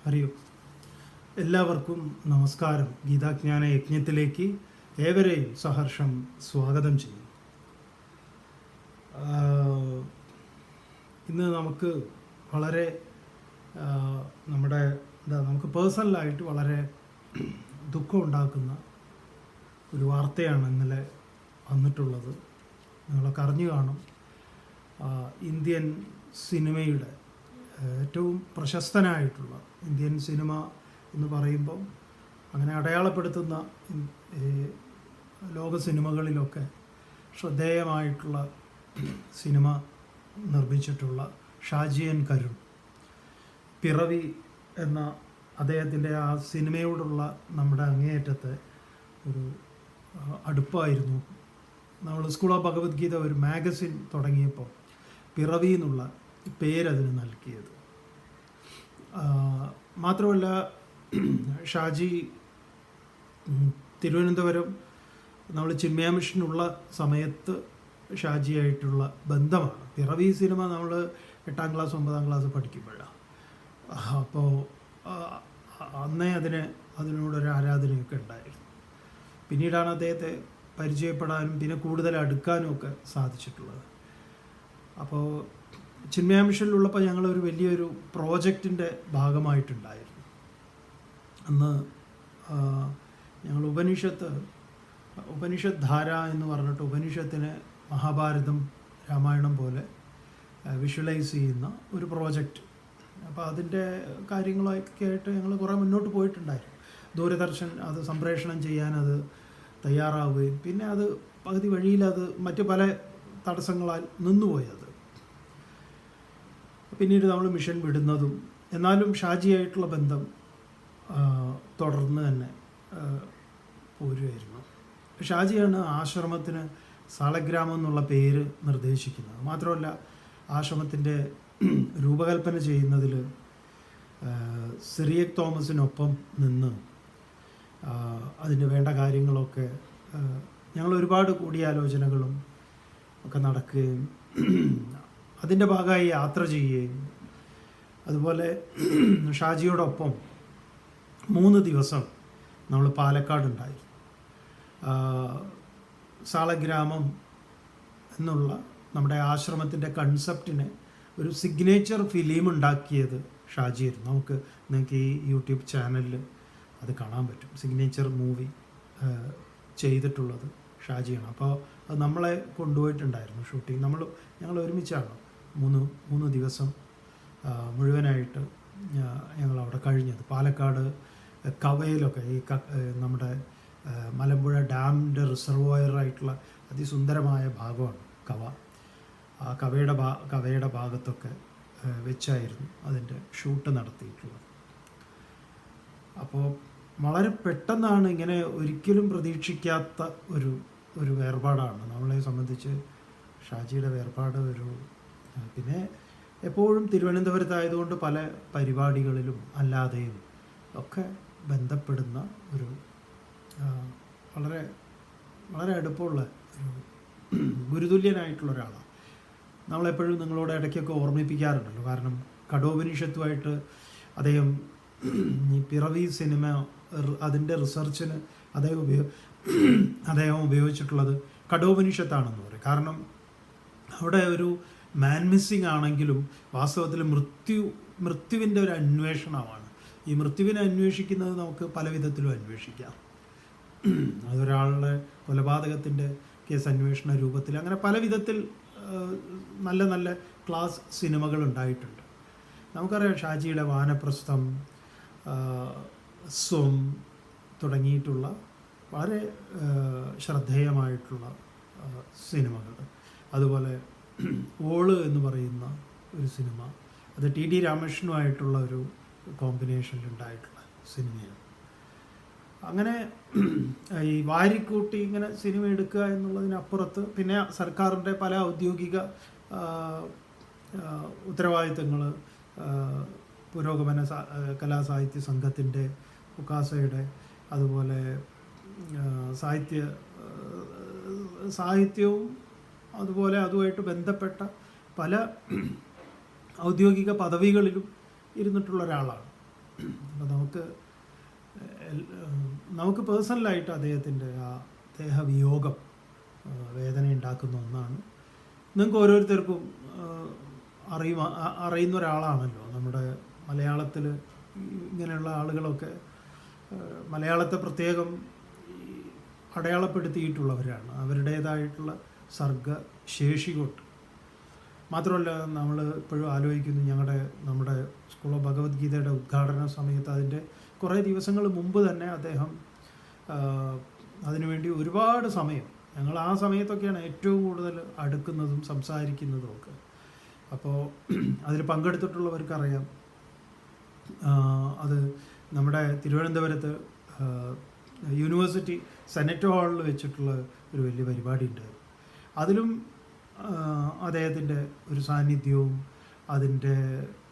അറിയൂ. എല്ലാവർക്കും നമസ്കാരം. ഗീതാജ്ഞാന യജ്ഞത്തിലേക്ക് ഏവരെയും സഹർഷം സ്വാഗതം ചെയ്യും. ഇന്ന് നമുക്ക് വളരെ നമുക്ക് പേഴ്സണലായിട്ട് വളരെ ദുഃഖം ഉണ്ടാക്കുന്ന ഒരു വാർത്തയാണ് ഇന്നലെ വന്നിട്ടുള്ളത്. നിങ്ങളൊക്കെ അറിഞ്ഞു കാണും. ഇന്ത്യൻ സിനിമയുടെ ഏറ്റവും പ്രശസ്തനായിട്ടുള്ള ഇന്ത്യൻ സിനിമ എന്ന് പറയുമ്പോൾ അങ്ങനെ അടയാളപ്പെടുത്തുന്ന ലോക സിനിമകളിലൊക്കെ ശ്രദ്ധേയമായിട്ടുള്ള സിനിമ നിർമ്മിച്ചിട്ടുള്ള ഷാജി എൻ കരുൺ, പിറവി എന്ന അദ്ദേഹത്തിൻ്റെ ആ സിനിമയോടുള്ള നമ്മുടെ അങ്ങേയറ്റത്തെ ഒരു അടുപ്പായിരുന്നു. നമ്മൾ സ്കൂൾ ഓഫ് ഭഗവത്ഗീത ഒരു മാഗസിൻ തുടങ്ങിയപ്പോൾ പിറവി എന്നുള്ള പേരതിന് നൽകിയത്. മാത്രമല്ല, ഷാജി തിരുവനന്തപുരം നമ്മൾ ചിന്മയ മിഷനുള്ള സമയത്ത് ഷാജിയായിട്ടുള്ള ബന്ധമാണ്. പിറവി സിനിമ നമ്മൾ 8ാം ക്ലാസ് 9ാം ക്ലാസ് പഠിക്കുമ്പോഴാണ്. അപ്പോൾ അന്നേ അതിനോടൊരു ആരാധനയൊക്കെ ഉണ്ടായിരുന്നു. പിന്നീടാണ് അദ്ദേഹത്തെ പരിചയപ്പെടാനും പിന്നെ കൂടുതൽ അടുക്കാനും ഒക്കെ സാധിച്ചിട്ടുള്ളത്. അപ്പോൾ ചിന്മയ മിഷനിലുള്ളപ്പോൾ ഞങ്ങളൊരു വലിയൊരു പ്രോജക്റ്റിൻ്റെ ഭാഗമായിട്ടുണ്ടായിരുന്നു. അന്ന് ഞങ്ങൾ ഉപനിഷത്ത് ധാര എന്ന് പറഞ്ഞിട്ട് ഉപനിഷത്തിനെ മഹാഭാരതം രാമായണം പോലെ വിഷ്വലൈസ് ചെയ്യുന്ന ഒരു പ്രോജക്റ്റ്. അപ്പോൾ അതിൻ്റെ കാര്യങ്ങളൊക്കെ ആയിട്ട് ഞങ്ങൾ കുറേ മുന്നോട്ട് പോയിട്ടുണ്ടായിരുന്നു. ദൂരദർശൻ അത് സംപ്രേഷണം ചെയ്യാൻ അത് തയ്യാറാവുകയും പിന്നെ അത് പകുതി വഴിയിൽ അത് മറ്റു പല തടസ്സങ്ങളാൽ നിന്നുപോയത്. പിന്നീട് നമ്മൾ മിഷൻ വിടുന്നതും എന്നാലും ഷാജിയായിട്ടുള്ള ബന്ധം തുടർന്ന് തന്നെ പോരുമായിരുന്നു. ഷാജിയാണ് ആശ്രമത്തിന് സാളഗ്രാമം എന്നുള്ള പേര് നിർദ്ദേശിക്കുന്നത്. മാത്രമല്ല, ആശ്രമത്തിൻ്റെ രൂപകൽപ്പന ചെയ്യുന്നതിൽ സിറിയക് തോമസിനൊപ്പം നിന്ന് അതിന് വേണ്ട കാര്യങ്ങളൊക്കെ ഞങ്ങൾ ഒരുപാട് കൂടിയാലോചനകളും ഒക്കെ നടക്കുകയും അതിൻ്റെ ഭാഗമായി യാത്ര ചെയ്യുകയും അതുപോലെ ഷാജിയോടൊപ്പം 3 ദിവസം നമ്മൾ പാലക്കാടുണ്ടായിരുന്നു. സാളഗ്രാമം എന്നുള്ള നമ്മുടെ ആശ്രമത്തിൻ്റെ കൺസെപ്റ്റിനെ ഒരു സിഗ്നേച്ചർ ഫിലിം ഉണ്ടാക്കിയത് ഷാജിയായിരുന്നു. നിങ്ങൾക്ക് ഈ യൂട്യൂബ് ചാനലിൽ അത് കാണാൻ പറ്റും. സിഗ്നേച്ചർ മൂവി ചെയ്തിട്ടുള്ളത് ഷാജിയാണ്. അപ്പോൾ അത് നമ്മളെ കൊണ്ടുപോയിട്ടുണ്ടായിരുന്നു ഷൂട്ടിങ്. ഞങ്ങൾ ഒരുമിച്ചാണ് 3 ദിവസം മുഴുവനായിട്ട് ഞങ്ങൾ അവിടെ കഴിഞ്ഞത്. പാലക്കാട് കവയിലൊക്കെ ഈ നമ്മുടെ മലമ്പുഴ ഡാമിൻ്റെ റിസർവോയറായിട്ടുള്ള അതിസുന്ദരമായ ഭാഗമാണ് കവ. ആ കവയുടെ ഭാഗത്തൊക്കെ വെച്ചായിരുന്നു അതിൻ്റെ ഷൂട്ട് നടത്തിയിട്ടുള്ളത്. അപ്പോൾ വളരെ പെട്ടെന്നാണ്, ഇങ്ങനെ ഒരിക്കലും പ്രതീക്ഷിക്കാത്ത ഒരു വേർപാടാണ് നമ്മളെ സംബന്ധിച്ച്. ഷാജിയുടെ വേർപാട് പിന്നെ എപ്പോഴും തിരുവനന്തപുരത്തായതുകൊണ്ട് പല പരിപാടികളിലും അല്ലാതെയും ഒക്കെ ബന്ധപ്പെടുന്ന ഒരു വളരെ വളരെ അടുപ്പമുള്ള ഒരു ഗുരുതുല്യനായിട്ടുള്ള ഒരാളാണ്. നമ്മളെപ്പോഴും നിങ്ങളോട് ഇടയ്ക്കൊക്കെ ഓർമ്മിപ്പിക്കാറുണ്ടല്ലോ. കാരണം കഠോപനിഷത്തുമായിട്ട് അദ്ദേഹം ഈ പിറവി സിനിമ അതിൻ്റെ റിസർച്ചിന് അദ്ദേഹം ഉപയോഗിച്ചിട്ടുള്ളത് കഠോപനിഷത്താണെന്ന് പറയും. കാരണം അവിടെ ഒരു മാൻ മിസ്സിങ് ആണെങ്കിലും വാസ്തവത്തിൽ മൃത്യുവിൻ്റെ ഒരു അന്വേഷണമാണ്. ഈ മൃത്യുവിനെ അന്വേഷിക്കുന്നത് നമുക്ക് പല വിധത്തിലും അന്വേഷിക്കാം. അതൊരാളുടെ കൊലപാതകത്തിൻ്റെ കേസ് അന്വേഷണ രൂപത്തിൽ, അങ്ങനെ പല വിധത്തിൽ നല്ല നല്ല ക്ലാസ് സിനിമകൾ ഉണ്ടായിട്ടുണ്ട്. നമുക്കറിയാം ഷാജിയുടെ വാനപ്രസ്ഥം, സ്വം തുടങ്ങിയിട്ടുള്ള വളരെ ശ്രദ്ധേയമായിട്ടുള്ള സിനിമകൾ. അതുപോലെ ഓള് എന്ന് പറയുന്ന ഒരു സിനിമ, അത് ടി ഡി രാമകൃഷ്ണനുമായിട്ടുള്ള ഒരു കോമ്പിനേഷനിലുണ്ടായിട്ടുള്ള സിനിമയാണ്. അങ്ങനെ ഈ വാരിക്കൂട്ടി ഇങ്ങനെ സിനിമ എടുക്കുക എന്നുള്ളതിനപ്പുറത്ത് പിന്നെ സർക്കാരിൻ്റെ പല ഔദ്യോഗിക ഉത്തരവാദിത്തങ്ങൾ, പുരോഗമന കലാസാഹിത്യ സംഘത്തിൻ്റെ ഉക്കാസയുടെ, അതുപോലെ സാഹിത്യവും അതുപോലെ അതുമായിട്ട് ബന്ധപ്പെട്ട പല ഔദ്യോഗിക പദവികളിലും ഇരുന്നിട്ടുള്ള ഒരാളാണ്. അപ്പോൾ നമുക്ക് പേഴ്സണലായിട്ട് അദ്ദേഹത്തിൻ്റെ ആ ദേഹവിയോഗം വേദന ഉണ്ടാക്കുന്ന ഒന്നാണ്. നിങ്ങൾക്ക് ഓരോരുത്തർക്കും അറിയുന്ന ഒരാളാണല്ലോ നമ്മുടെ മലയാളത്തിൽ. ഇങ്ങനെയുള്ള ആളുകളൊക്കെ മലയാളത്തെ പ്രത്യേകം അടയാളപ്പെടുത്തിയിട്ടുള്ളവരാണ് അവരുടേതായിട്ടുള്ള സർഗശേഷി കൊണ്ട്. മാത്രമല്ല, നമ്മൾ ഇപ്പോഴും ആലോചിക്കുന്നു, നമ്മുടെ സ്കൂൾ ഓഫ് ഭഗവത്ഗീതയുടെ ഉദ്ഘാടന സമയത്ത് അതിൻ്റെ കുറേ ദിവസങ്ങൾ മുമ്പ് തന്നെ അദ്ദേഹം അതിനുവേണ്ടി ഒരുപാട് സമയം, ഞങ്ങൾ ആ സമയത്തൊക്കെയാണ് ഏറ്റവും കൂടുതൽ അടുക്കുന്നതും സംസാരിക്കുന്നതും ഒക്കെ. അപ്പോൾ അതിൽ പങ്കെടുത്തിട്ടുള്ളവർക്കറിയാം, അത് നമ്മുടെ തിരുവനന്തപുരത്ത് യൂണിവേഴ്സിറ്റി സെനറ്റ് ഹാളിൽ വെച്ചിട്ടുള്ള ഒരു വലിയ പരിപാടി ഉണ്ടായിരുന്നു. അതിലും അദ്ദേഹത്തിൻ്റെ ഒരു സാന്നിധ്യവും അതിൻ്റെ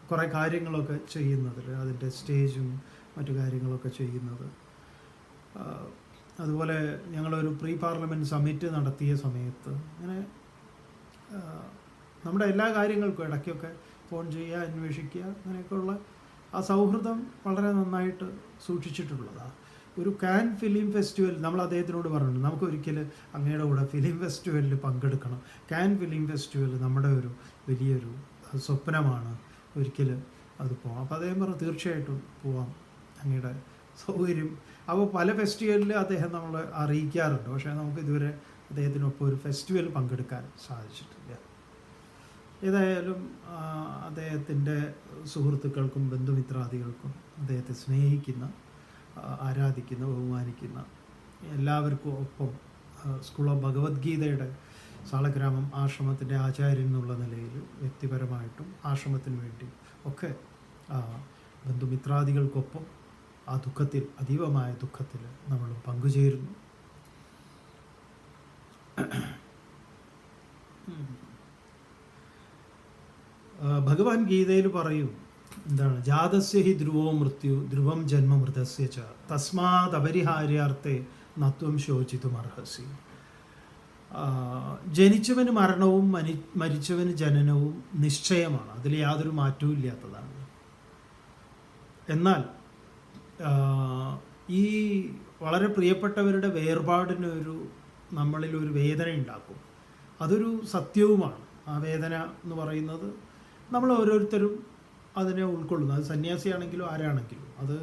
കുറേ കാര്യങ്ങളൊക്കെ ചെയ്യുന്നതിൽ, അതിൻ്റെ സ്റ്റേജും മറ്റു കാര്യങ്ങളൊക്കെ ചെയ്യുന്നത്. അതുപോലെ ഞങ്ങളൊരു പ്രീ പാർലമെൻറ്റ് സമ്മിറ്റ് നടത്തിയ സമയത്ത് ഇങ്ങനെ നമ്മുടെ എല്ലാ കാര്യങ്ങൾക്കും ഇടയ്ക്കൊക്കെ ഫോൺ ചെയ്യുക, അന്വേഷിക്കുക, അങ്ങനെയൊക്കെയുള്ള ആ സൗഹൃദം വളരെ നന്നായിട്ട് സൂക്ഷിച്ചിട്ടുള്ളതാണ്. ഒരു കാൻ ഫിലിം ഫെസ്റ്റിവൽ നമ്മൾ അദ്ദേഹത്തിനോട് പറഞ്ഞിട്ടുണ്ട്, നമുക്ക് ഒരിക്കൽ അങ്ങയുടെ കൂടെ ഫിലിം ഫെസ്റ്റിവലിൽ പങ്കെടുക്കണം. കാൻ ഫിലിം ഫെസ്റ്റിവൽ നമ്മുടെ ഒരു വലിയൊരു സ്വപ്നമാണ്, ഒരിക്കൽ അത് പോകാം. അപ്പോൾ അദ്ദേഹം പറഞ്ഞു തീർച്ചയായിട്ടും പോവാം, അങ്ങയുടെ സൗകര്യം. അപ്പോൾ പല ഫെസ്റ്റിവലിൽ അദ്ദേഹം നമ്മളെ അറിയിക്കാറുണ്ട്, പക്ഷേ നമുക്ക് ഇതുവരെ അദ്ദേഹത്തിനൊപ്പം ഒരു ഫെസ്റ്റിവൽ പങ്കെടുക്കാൻ സാധിച്ചിട്ടില്ല. ഏതായാലും അദ്ദേഹത്തിൻ്റെ സുഹൃത്തുക്കൾക്കും ബന്ധുമിത്രാദികൾക്കും അദ്ദേഹത്തെ സ്നേഹിക്കുന്ന, ആരാധിക്കുന്ന, ബഹുമാനിക്കുന്ന എല്ലാവർക്കും ഒപ്പം സ്കൂൾ ഓഫ് ഭഗവത്ഗീതയുടെ സാളഗ്രാമം ആശ്രമത്തിൻ്റെ ആചാര്യൻ എന്നുള്ള നിലയിൽ വ്യക്തിപരമായിട്ടും ആശ്രമത്തിന് വേണ്ടി ഒക്കെ ബന്ധുമിത്രാദികൾക്കൊപ്പം ആ ദുഃഖത്തിൽ, അതീവമായ ദുഃഖത്തിൽ നമ്മൾ പങ്കുചേരുന്നു. ഭഗവാൻ ഗീതയിൽ പറയും, എന്താണ്, ജാതസ്യ ഹി ധ്രുവോ മൃത്യു ധ്രുവം ജന്മ മൃതസ്യ ച തസ്മാത് അപരിഹാര്യാർത്ഥേ നത്വം ശോചിതും അർഹസി. ജനിച്ചവന് മരണവും മരിച്ചവന് ജനനവും നിശ്ചയമാണ്, അതിൽ യാതൊരു മാറ്റവും ഇല്ലാത്തതാണ്. എന്നാൽ ഈ വളരെ പ്രിയപ്പെട്ടവരുടെ വേർപാടിനൊരു നമ്മളിലൊരു വേദന ഉണ്ടാക്കും. അതൊരു സത്യവുമാണ്. ആ വേദന എന്ന് പറയുന്നത് നമ്മൾ ഓരോരുത്തരും അതിനെ ഉൾക്കൊള്ളുന്നു. അത് സന്യാസിയാണെങ്കിലും ആരാണെങ്കിലും അത്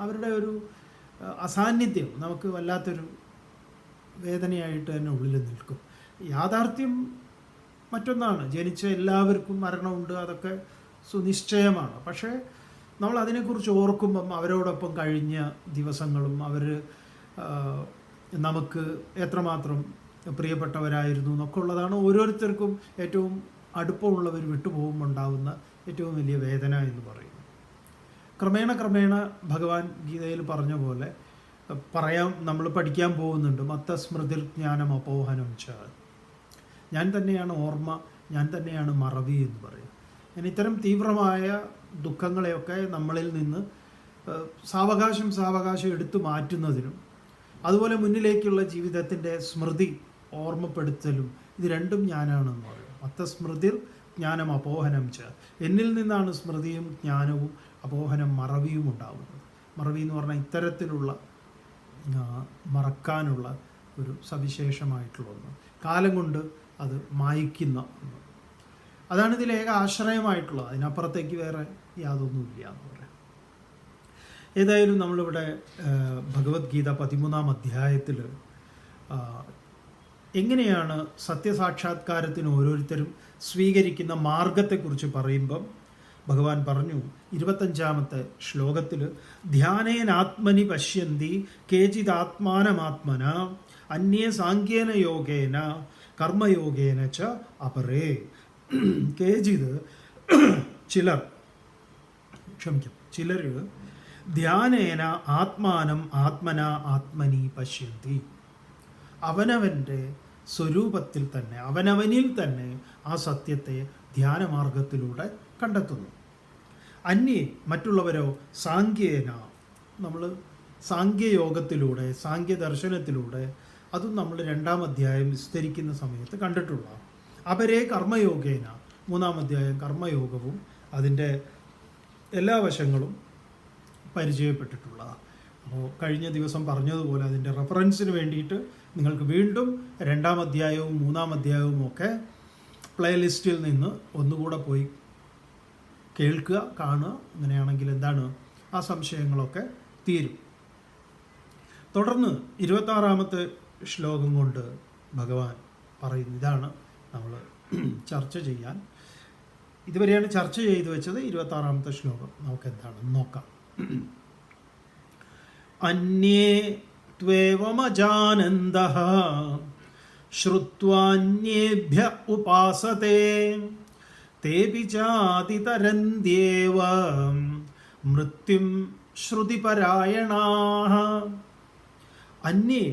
അവരുടെ ഒരു അസാന്നിധ്യം നമുക്ക് വല്ലാത്തൊരു വേദനയായിട്ട് തന്നെ ഉള്ളിൽ നിൽക്കും. യാഥാർത്ഥ്യം മറ്റൊന്നാണ്, ജനിച്ച എല്ലാവർക്കും മരണമുണ്ട്, അതൊക്കെ സുനിശ്ചയമാണ്. പക്ഷേ നമ്മൾ അതിനെക്കുറിച്ച് ഓർക്കുമ്പം അവരോടൊപ്പം കഴിഞ്ഞ ദിവസങ്ങളും അവർ നമുക്ക് എത്രമാത്രം പ്രിയപ്പെട്ടവരായിരുന്നു എന്നൊക്കെ ഉള്ളതാണ് ഓരോരുത്തർക്കും ഏറ്റവും അടുപ്പമുള്ളവർ വിട്ടുപോകുമ്പോൾ ഉണ്ടാകുന്ന ഏറ്റവും വലിയ വേദന എന്ന് പറയുന്നത്. ക്രമേണ ഭഗവാൻ ഗീതയിൽ പറഞ്ഞ പോലെ നമ്മൾ പഠിക്കാൻ പോകുന്നുണ്ട്, മത്തസ്മൃതിർ ജ്ഞാനം അപോഹനം ച. ഞാൻ തന്നെയാണ് ഓർമ്മ, ഞാൻ തന്നെയാണ് മറവി എന്ന് പറയും. ഞാൻ ഇത്തരം തീവ്രമായ ദുഃഖങ്ങളെയൊക്കെ നമ്മളിൽ നിന്ന് സാവകാശം എടുത്തു മാറ്റുന്നതിനും അതുപോലെ മുന്നിലേക്കുള്ള ജീവിതത്തിൻ്റെ സ്മൃതി ഓർമ്മപ്പെടുത്തലും, ഇത് രണ്ടും ഞാനാണെന്ന് പറയും. മത്തസ്മൃതിർ ജ്ഞാനം അപോഹനം ച. എന്നിൽ നിന്നാണ് സ്മൃതിയും ജ്ഞാനവും അപോഹനം മറവിയും ഉണ്ടാകുന്നത്. മറവി എന്ന് പറഞ്ഞാൽ ഇത്തരത്തിലുള്ള മറക്കാനുള്ള ഒരു സവിശേഷമായിട്ടുള്ള ഒന്ന്, കാലം കൊണ്ട് അത് മായ്ക്കുന്ന ഒന്ന്. അതാണ് ഇതിൽ ഏക ആശ്രയമായിട്ടുള്ളത്. അതിനപ്പുറത്തേക്ക് വേറെ യാതൊന്നുമില്ല എന്ന് പറയാം. ഏതായാലും നമ്മളിവിടെ ഭഗവത്ഗീത 13-ാം അധ്യായത്തിൽ എങ്ങനെയാണ് സത്യസാക്ഷാത്കാരത്തിന് ഓരോരുത്തരും സ്വീകരിക്കുന്ന മാർഗത്തെക്കുറിച്ച് പറയുമ്പം ഭഗവാൻ പറഞ്ഞു 25-ാമത്തെ ശ്ലോകത്തിൽ, ധ്യാനേനാത്മനി പശ്യന്തി കേചിദാത്മാനമാത്മന അന്യേ സാങ്ക്യേന യോഗേന കർമ്മയോഗേന ച അപരേ. കേചിത് ചിലർ ധ്യാനേന ആത്മാനം ആത്മന ആത്മനി പശ്യന്തി. അവനവൻ്റെ സ്വരൂപത്തിൽ തന്നെ, അവനവനിൽ തന്നെ ആ സത്യത്തെ ധ്യാനമാർഗത്തിലൂടെ കണ്ടെത്തുന്നു. അന്യേ മറ്റുള്ളവരോ സാങ്ക്യേന, നമ്മൾ സാങ്ക്യയോഗത്തിലൂടെ, സാങ്ക്യദർശനത്തിലൂടെ, അതും നമ്മൾ 2-ാം അധ്യായം വിസ്തരിക്കുന്ന സമയത്ത് കണ്ടിട്ടുള്ള. അപരേ കർമ്മയോഗേന, 3-ാം അധ്യായം കർമ്മയോഗവും അതിൻ്റെ എല്ലാ വശങ്ങളും പരിചയപ്പെട്ടിട്ടുള്ളതാണ്. അപ്പോൾ കഴിഞ്ഞ ദിവസം പറഞ്ഞതുപോലെ അതിൻ്റെ റെഫറൻസിന് വേണ്ടിയിട്ട് നിങ്ങൾക്ക് വീണ്ടും 2-ാം അധ്യായവും 3-ാം അധ്യായവും ഒക്കെ പ്ലേലിസ്റ്റിൽ നിന്ന് ഒന്നുകൂടെ പോയി കേൾക്കുക, കാണുക. അങ്ങനെയാണെങ്കിൽ എന്താണ് ആ സംശയങ്ങളൊക്കെ തീരും. തുടർന്ന് 26-ാമത്തെ ശ്ലോകം കൊണ്ട് ഭഗവാൻ പറയുന്നു. ഇതാണ് നമ്മൾ ചർച്ച ചെയ്യാൻ ഇതുവരെയാണ് ചർച്ച ചെയ്തു വെച്ചത്. 26-ാമത്തെ ശ്ലോകം നമുക്ക് എന്താണെന്ന് നോക്കാം. അന്യേ ത്വേവമജാനന്ദഃ ശ്രുത്വാന്യേഭ്യ ഉപാസതേ തേപി ചാതിതരന്ത്യേവ മൃത്യും ശ്രുതിപരായണാഃ. അന്യേ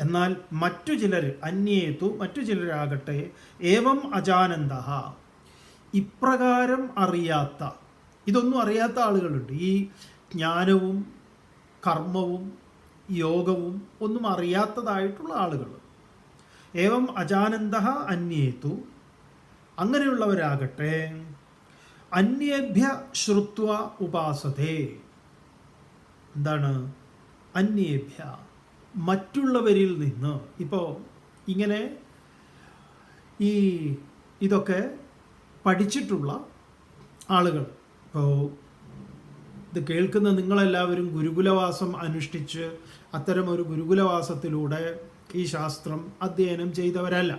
എന്നാൽ മറ്റു ചിലർ, അന്യേതു മറ്റു ചിലരാകട്ടെ, ഏവം അജാനന്ദഃ ഇപ്രകാരം അറിയാത്ത, ഇതൊന്നും അറിയാത്ത ആളുകളുണ്ട്. ഈ ജ്ഞാനവും കർമ്മവും യോഗവും ഒന്നും അറിയാത്തതായിട്ടുള്ള ആളുകൾ. ഏവം അജാനന്ദഃ അന്യേതു അങ്ങനെയുള്ളവരാകട്ടെ, അന്യേഭ്യ ശ്രുത്വ ഉപാസതേ. എന്താണ് അന്യേഭ്യ? മറ്റുള്ളവരിൽ നിന്ന്. ഇപ്പോൾ ഇങ്ങനെ ഇതൊക്കെ പഠിച്ചിട്ടുള്ള ആളുകൾ, ഇപ്പോൾ ഇത് കേൾക്കുന്ന നിങ്ങളെല്ലാവരും ഗുരുകുലവാസം അനുഷ്ഠിച്ച് അത്തരമൊരു ഗുരുകുലവാസത്തിലൂടെ ഈ ശാസ്ത്രം അധ്യയനം ചെയ്തവരല്ല.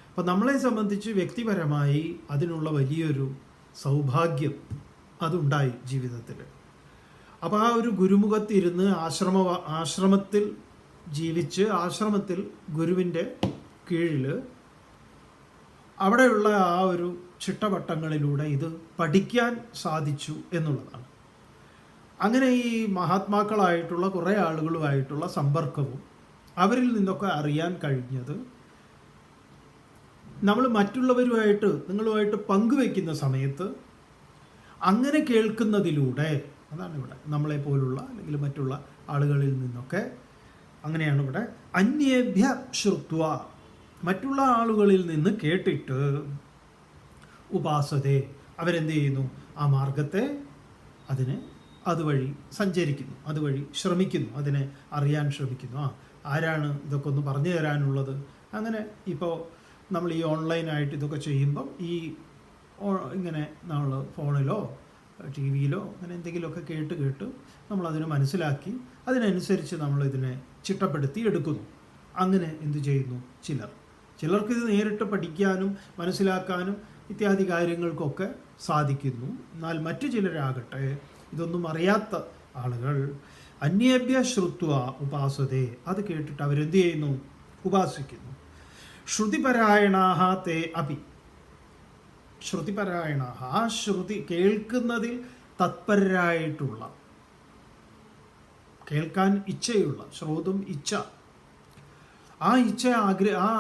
അപ്പോൾ നമ്മളെ സംബന്ധിച്ച് വ്യക്തിപരമായി അതിനുള്ള വലിയൊരു സൗഭാഗ്യം അതുണ്ടായി ജീവിതത്തിൽ. അപ്പോൾ ആ ഒരു ഗുരുമുഖത്തിരുന്ന് ആശ്രമത്തിൽ ജീവിച്ച് ആശ്രമത്തിൽ ഗുരുവിൻ്റെ കീഴിൽ അവിടെയുള്ള ആ ഒരു ചിട്ടവട്ടങ്ങളിലൂടെ ഇത് പഠിക്കാൻ സാധിച്ചു എന്നുള്ളതാണ്. അങ്ങനെ ഈ മഹാത്മാക്കളായിട്ടുള്ള കുറേ ആളുകളുമായിട്ടുള്ള സമ്പർക്കവും അവരിൽ നിന്നൊക്കെ അറിയാൻ കഴിഞ്ഞത് നമ്മൾ മറ്റുള്ളവരുമായിട്ട് നിങ്ങളുമായിട്ട് പങ്കുവെക്കുന്ന സമയത്ത് അങ്ങനെ കേൾക്കുന്നതിലൂടെ, അതാണ് ഇവിടെ നമ്മളെ പോലുള്ള അല്ലെങ്കിൽ മറ്റുള്ള ആളുകളിൽ നിന്നൊക്കെ അങ്ങനെയാണ് ഇവിടെ അന്യേഭ്യ ശ്രുത്വ മറ്റുള്ള ആളുകളിൽ നിന്ന് കേട്ടിട്ട് ഉപാസതേ അവരെന്ത് ചെയ്യുന്നു? ആ മാർഗത്തെ അതുവഴി സഞ്ചരിക്കുന്നു, അതുവഴി ശ്രമിക്കുന്നു, അതിനെ അറിയാൻ ശ്രമിക്കുന്നു. ആരാണ് ഇതൊക്കെ ഒന്ന് പറഞ്ഞു തരാനുള്ളത്? അങ്ങനെ ഇപ്പോൾ നമ്മൾ ഈ ഓൺലൈനായിട്ട് ഇതൊക്കെ ചെയ്യുമ്പം ഇങ്ങനെ നമ്മൾ ഫോണിലോ ടി വിയിലോ അങ്ങനെ എന്തെങ്കിലുമൊക്കെ കേട്ട് നമ്മളതിനെ മനസ്സിലാക്കി അതിനനുസരിച്ച് നമ്മളിതിനെ ചിട്ടപ്പെടുത്തി എടുക്കുന്നു. അങ്ങനെ എന്തു ചെയ്യുന്നു? ചിലർക്കിത് നേരിട്ട് പഠിക്കാനും മനസ്സിലാക്കാനും ഇത്യാദി കാര്യങ്ങൾക്കൊക്കെ സാധിക്കുന്നു. എന്നാൽ മറ്റു ചിലരാകട്ടെ, ഇതൊന്നും അറിയാത്ത ആളുകൾ അന്യേഭ്യ ശ്രുത്വ ഉപാസതേ അത് കേട്ടിട്ട് അവരെന്ത് ചെയ്യുന്നു? ഉപാസിക്കുന്നു. ശ്രുതിപരായണാഹ തേ അപി ശ്രുതിപരായണാഹ ആ ശ്രുതി കേൾക്കുന്നതിൽ തത്പരരായിട്ടുള്ള, കേൾക്കാൻ ഇച്ഛയുള്ള, ശ്രോതും ഇച്ഛ, ആ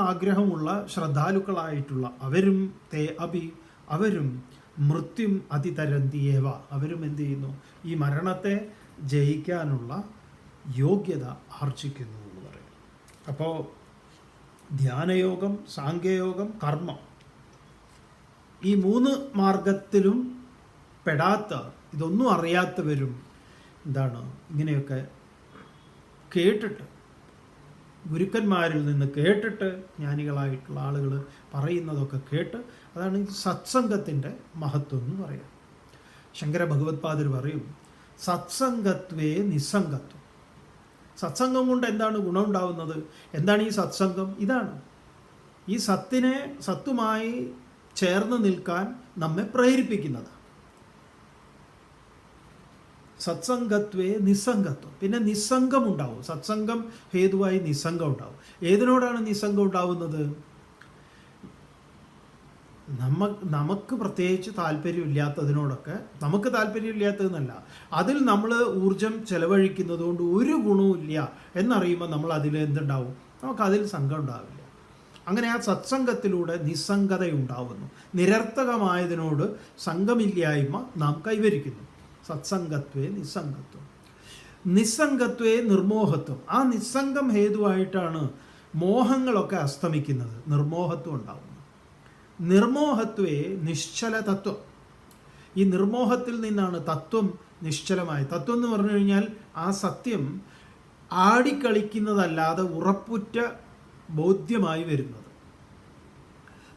ആഗ്രഹമുള്ള ശ്രദ്ധാലുക്കളായിട്ടുള്ള അവരും തേ അപി അവരും മൃത്യും അതിതരന്തിയേവ അവരും എന്ത് ചെയ്യുന്നു? ഈ മരണത്തെ ജയിക്കാനുള്ള യോഗ്യത ആർജിക്കുന്നു എന്ന് പറയും. അപ്പോൾ ധ്യാനയോഗം, സാംഖ്യയോഗം, കർമ്മം ഈ 3 മാർഗത്തിലും പെടാത്ത, ഇതൊന്നും അറിയാത്തവരും എന്താണ് ഇങ്ങനെയൊക്കെ കേട്ടിട്ട്, ഗുരുക്കന്മാരിൽ നിന്ന് കേട്ടിട്ട്, ജ്ഞാനികളായിട്ടുള്ള ആളുകൾ പറയുന്നതൊക്കെ കേട്ട്, അതാണ് ഈ സത്സംഗത്തിൻ്റെ മഹത്വം എന്ന് പറയാം. ശങ്കര ഭഗവത്പാദർ പറയും, സത്സംഗത്വേ നിസ്സംഗത്വം. സത്സംഗം കൊണ്ട് എന്താണ് ഗുണമുണ്ടാവുന്നത്? എന്താണ് ഈ സത്സംഗം? ഇതാണ് ഈ സത്തുമായി ചേർന്ന് നിൽക്കാൻ നമ്മെ പ്രേരിപ്പിക്കുന്നത്. സത്സംഗത്വേ നിസ്സംഗത്വം. പിന്നെ നിസ്സംഗം ഉണ്ടാവും. സത്സംഗം ഹേതുവായി നിസ്സംഗം ഉണ്ടാവും. ഏതിനോടാണ് നിസ്സംഗം ഉണ്ടാവുന്നത്? നമുക്ക് പ്രത്യേകിച്ച് താല്പര്യമില്ലാത്തതിനോടൊക്കെ, നമുക്ക് താല്പര്യമില്ലാത്തതെന്നല്ല, അതിൽ നമ്മൾ ഊർജം ചെലവഴിക്കുന്നത് കൊണ്ട് ഒരു ഗുണവുമില്ല എന്നറിയുമ്പോൾ നമ്മൾ അതിൽ എന്തുണ്ടാവും? നമുക്കതിൽ സംഘം ഉണ്ടാവില്ല. അങ്ങനെ ആ സത്സംഗത്തിലൂടെ നിസ്സംഗതയുണ്ടാവുന്നു. നിരർത്ഥകമായതിനോട് സംഘമില്ലായ്മ നാം കൈവരിക്കുന്നു. സത്സംഗത്വേ നിസ്സംഗത്വം. നിസ്സംഗത്വേ നിർമോഹത്വം. ആ നിസ്സംഗം ഹേതുവായിട്ടാണ് മോഹങ്ങളൊക്കെ അസ്തമിക്കുന്നത്, നിർമോഹത്വം ഉണ്ടാവുന്നത്. നിർമോഹത്വേ നിശ്ചലതത്വം. ഈ നിർമോഹത്തിൽ നിന്നാണ് തത്വം നിശ്ചലമായി. തത്വം എന്ന് പറഞ്ഞു കഴിഞ്ഞാൽ ആ സത്യം ആടിക്കളിക്കുന്നതല്ലാതെ ഉറപ്പുറ്റ ബോധ്യമായി വരുന്നത്.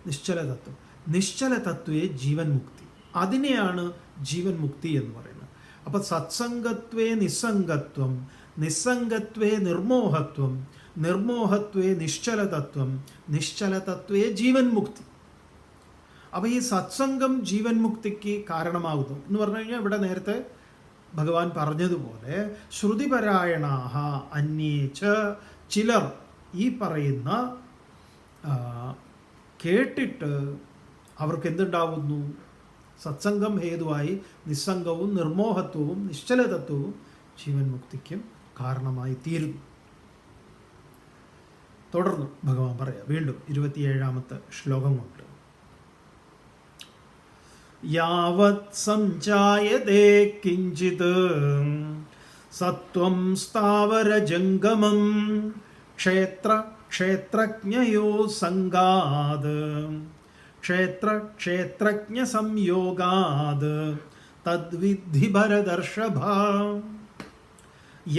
നിശ്ചല തത്വം. നിശ്ചല തത്വേ ജീവൻ മുക്തി. അതിനെയാണ് ജീവൻ മുക്തി എന്ന് പറയുന്നത്. അപ്പം സത്സംഗത്വേ നിസ്സംഗത്വം, നിസ്സംഗത്വേ നിർമോഹത്വം, നിർമോഹത്വേ നിശ്ചലതത്വം, നിശ്ചലതത്വേ ജീവൻ മുക്തി. അപ്പോൾ ഈ സത്സംഗം ജീവൻ മുക്തിക്ക് കാരണമാകുന്നു എന്ന് പറഞ്ഞു കഴിഞ്ഞാൽ ഇവിടെ നേരത്തെ ഭഗവാൻ പറഞ്ഞതുപോലെ ശ്രുതിപരായണാഹ അന്യേച്ച, ചിലർ ഈ പറയുന്ന കേട്ടിട്ട് അവർക്ക് എന്തുണ്ടാവുന്നു? സത്സംഗം ഹേതുവായി നിസ്സംഗവും നിർമോഹത്വവും നിശ്ചലതത്വവും ജീവൻ മുക്തിക്കും കാരണമായി തീരുന്നു. തുടർന്ന് ഭഗവാൻ പറയാം വീണ്ടും 27ാമത്തെ ശ്ലോകം കൊണ്ട്, യാവത് സംജായതേ കിഞ്ചിത് സത്വം സ്ഥാവരജംഗമം ക്ഷേത്ര ക്ഷേത്രജ്ഞയോ സംഗാത് ക്ഷേത്ര ക്ഷേത്രജ്ഞ സംയോഗാത് തദ്വിദ്ധി ഭരതർഷഭ.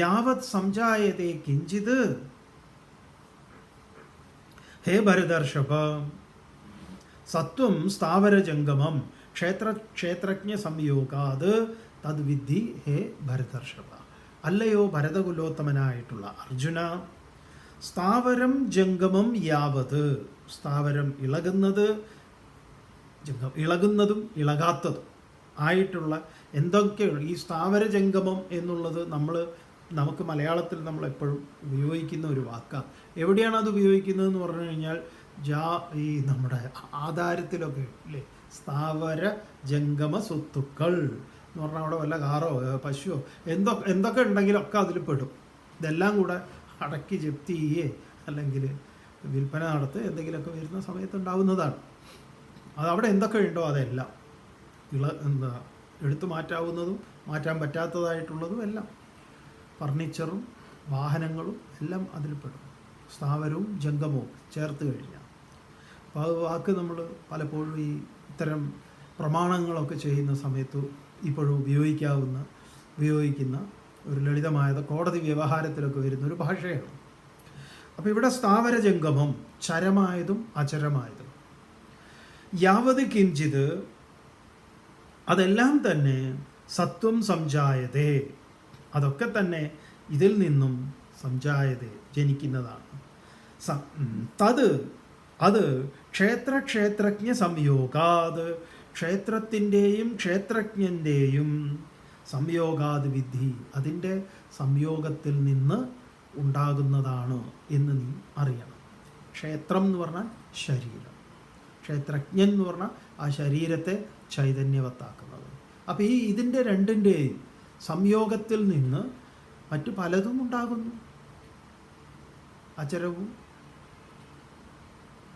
യാവത് സംജായതേ കിഞ്ചിത്, ഹേ ഭരതർഷഭ, സത്വം സ്ഥാവരജംഗമം ക്ഷേത്ര ക്ഷേത്രജ്ഞ സംയോഗാത് തദ്വിദ്ധി ഹേ ഭരതർഷഭ. അല്ലയോ ഭരതകുലോത്തമനായിട്ടുള്ള അർജുന, സ്ഥാവരം ജംഗമം യാവത്, സ്ഥാവരം ഇളകുന്നത്, ഇളകുന്നതും ഇളകാത്തതും ആയിട്ടുള്ള എന്തൊക്കെ ഈ സ്ഥാവര ജംഗമം എന്നുള്ളത് നമുക്ക് മലയാളത്തിൽ നമ്മൾ എപ്പോഴും ഉപയോഗിക്കുന്ന ഒരു വാക്കാണ്. എവിടെയാണ് അത് ഉപയോഗിക്കുന്നതെന്ന് പറഞ്ഞു കഴിഞ്ഞാൽ ഈ നമ്മുടെ ആധാരത്തിലൊക്കെ ഇല്ലേ, സ്ഥാവര ജംഗമ സ്വത്തുക്കൾ എന്ന് പറഞ്ഞാൽ അവിടെ വല്ല കാറോ പശുവോ എന്തൊക്കെ ഉണ്ടെങ്കിലൊക്കെ അതിൽ പെടും. ഇതെല്ലാം കൂടെ അടക്കി ജപ്തി ചെയ്യേ അല്ലെങ്കിൽ വിൽപ്പന നടത്ത് എന്തെങ്കിലുമൊക്കെ വരുന്ന സമയത്ത് ഉണ്ടാവുന്നതാണ്. അതവിടെ എന്തൊക്കെ ഉണ്ടോ അതെല്ലാം എടുത്തു മാറ്റാവുന്നതും മാറ്റാൻ പറ്റാത്തതായിട്ടുള്ളതും എല്ലാം, ഫർണിച്ചറും വാഹനങ്ങളും എല്ലാം അതിൽപ്പെടും. സ്ഥാവരവും ജംഗമവും ചേർത്ത് കഴിഞ്ഞാൽ. അപ്പോൾ അത് വാക്ക് നമ്മൾ പലപ്പോഴും ഈ ഇത്തരം പ്രമാണങ്ങളൊക്കെ ചെയ്യുന്ന സമയത്ത് ഇപ്പോഴും ഉപയോഗിക്കുന്ന ഒരു ലളിതമായത് കോടതി വ്യവഹാരത്തിലൊക്കെ വരുന്ന ഒരു ഭാഷയാണ്. അപ്പോൾ ഇവിടെ സ്ഥാവര ജംഗമം ചരമായതും അചരമായതും, യാവത് കിഞ്ചിത് അതെല്ലാം തന്നെ സത്വം സംജായതേ, അതൊക്കെ തന്നെ ഇതിൽ നിന്നും സംജായതേ ജനിക്കുന്നതാണ്. അത് ക്ഷേത്ര ക്ഷേത്രജ്ഞ സംയോഗാത്, ക്ഷേത്രത്തിൻ്റെയും ക്ഷേത്രജ്ഞൻ്റെയും സംയോഗാത് വിധി, അതിൻ്റെ സംയോഗത്തിൽ നിന്ന് ഉണ്ടാകുന്നതാണ് എന്ന് നീ അറിയണം. ക്ഷേത്രം എന്ന് പറഞ്ഞാൽ ശരീരം, ക്ഷേത്രജ്ഞൻ എന്ന് പറഞ്ഞാൽ ആ ശരീരത്തെ ചൈതന്യവത്താക്കുന്നത്. അപ്പോൾ ഇതിൻ്റെ രണ്ടിൻ്റെയും സംയോഗത്തിൽ നിന്ന് മറ്റു പലതും ഉണ്ടാകുന്നു. അചരവും